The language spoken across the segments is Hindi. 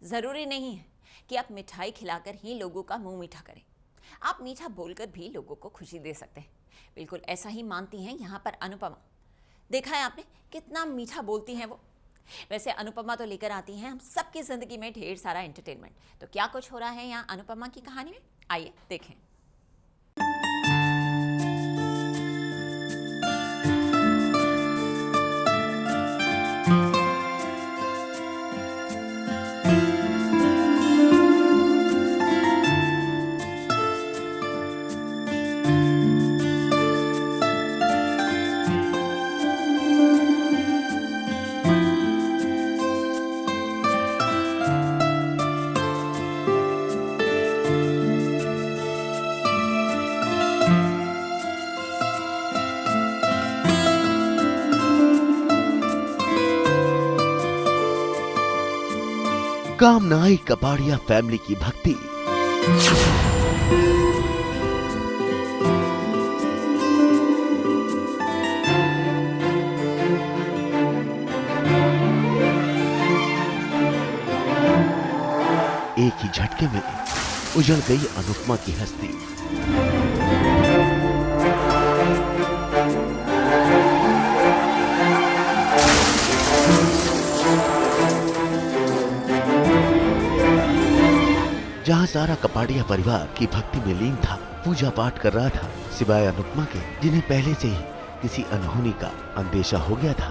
ज़रूरी नहीं है कि आप मिठाई खिलाकर ही लोगों का मुंह मीठा करें। आप मीठा बोलकर भी लोगों को खुशी दे सकते हैं। बिल्कुल ऐसा ही मानती हैं यहाँ पर अनुपमा। देखा है आपने कितना मीठा बोलती हैं वो। वैसे अनुपमा तो लेकर आती हैं हम सबकी ज़िंदगी में ढेर सारा एंटरटेनमेंट। तो क्या कुछ हो रहा है यहाँ अनुपमा की कहानी में, आइए देखें। काम न आई कपाड़िया फैमिली की भक्ति। एक ही झटके में उजड़ गई अनुपमा की हस्ती। जहां सारा कपाड़िया परिवार की भक्ति में लीन था, पूजा पाठ कर रहा था, सिवाय अनुपमा के, जिन्हें पहले से ही किसी अनहोनी का अंदेशा हो गया था।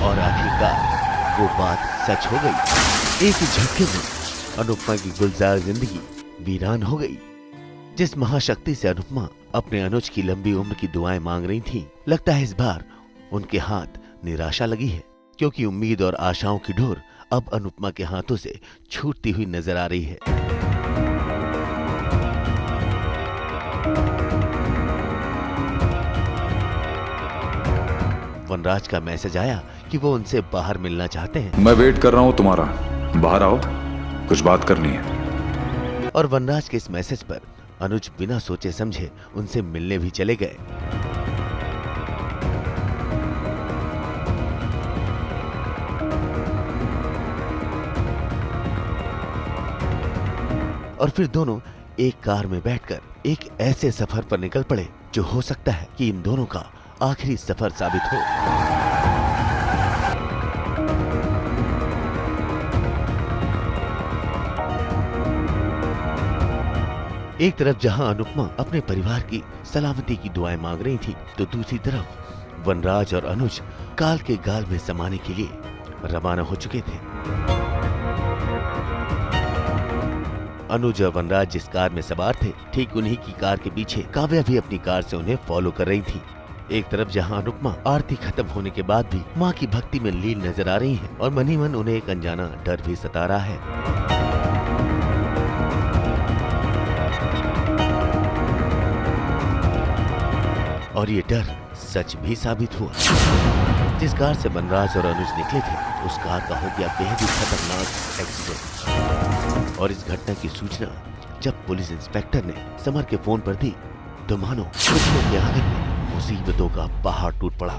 और आखिरकार वो बात सच हो गई। एक ही झटके में अनुपमा की गुलजार जिंदगी वीरान हो गई। जिस महाशक्ति से अनुपमा अपने अनुज की लंबी उम्र की दुआएं मांग रही थीं, लगता है इस बार उनके हाथ निराशा लगी है, क्योंकि उम्मीद और आशाओं की डोर अब अनुपमा के हाथों से छूटती हुई नजर आ रही है। वनराज का मैसेज आया कि वो उनसे बाहर मिलना चाहते हैं। मैं वेट कर रहा हूं तुम्हारा, बाहर आओ, कुछ बात करनी है। और वनराज के इस मैसेज पर अनुज बिना सोचे समझे उनसे मिलने भी चले गए। और फिर दोनों एक कार में बैठकर एक ऐसे सफर पर निकल पड़े जो हो सकता है कि इन दोनों का आखिरी सफर साबित हो। एक तरफ जहां अनुपमा अपने परिवार की सलामती की दुआएं मांग रही थी, तो दूसरी तरफ वनराज और अनुज काल के गाल में समाने के लिए रवाना हो चुके थे। अनुज और वनराज जिस कार में सवार थे, ठीक उन्हीं की कार के पीछे काव्या भी अपनी कार से उन्हें फॉलो कर रही थी। एक तरफ जहां अनुपमा आरती खत्म होने के बाद भी मां की भक्ति में लीन नजर आ रही हैं, और मन ही मन उन्हें एक अनजाना डर भी सता रहा है। और ये डर सच भी साबित हुआ। जिस कार से वनराज और अनुज निकले थे, उस कार का हो गया बेहद ही खतरनाक एक्सीडेंट। और इस घटना की सूचना जब पुलिस इंस्पेक्टर ने समर के फोन पर दी, तो मानो खुशियों के आंगन में मुसीबतों का पहाड़ टूट पड़ा।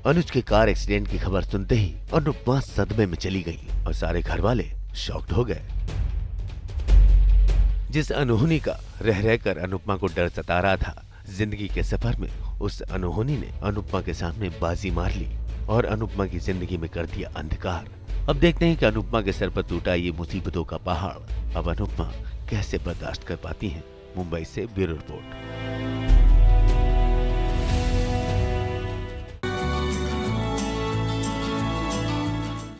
अनुज के कार एक्सीडेंट की खबर सुनते ही अनुपमा सदमे में चली गई और सारे घर वाले शॉक्ड हो गए। जिस अनहोनी का रह रहकर अनुपमा को डर सता रहा था, जिंदगी के सफर में उस अनहोनी ने अनुपमा के सामने बाजी मार ली और अनुपमा की जिंदगी में कर दिया अंधकार। अब देखते हैं कि अनुपमा के सर पर टूटा ये मुसीबतों का पहाड़ अब अनुपमा कैसे बर्दाश्त कर पाती हैं। मुंबई से ब्यूरो रिपोर्ट।